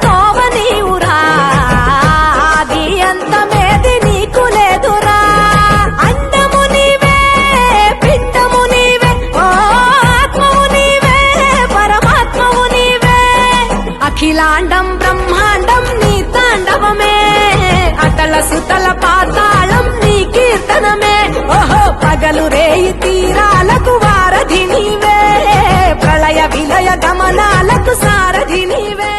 తోవ నీవురా ఆది అంతమేది నీకు లేదురా అండము నీవే పిండము నీవే ఓ ఆత్మవు నీవే పరమాత్మవు నీవే అఖిలాండం బ్రహ్మాండం నీ తాండవమే అతల సుతల పాతాళం నీ కీర్తనమే ఓహో పగలు రేయి తీరాలకు వారధి నీవే ప్రళయ విలయ గమనాలకు సారథి నీవే।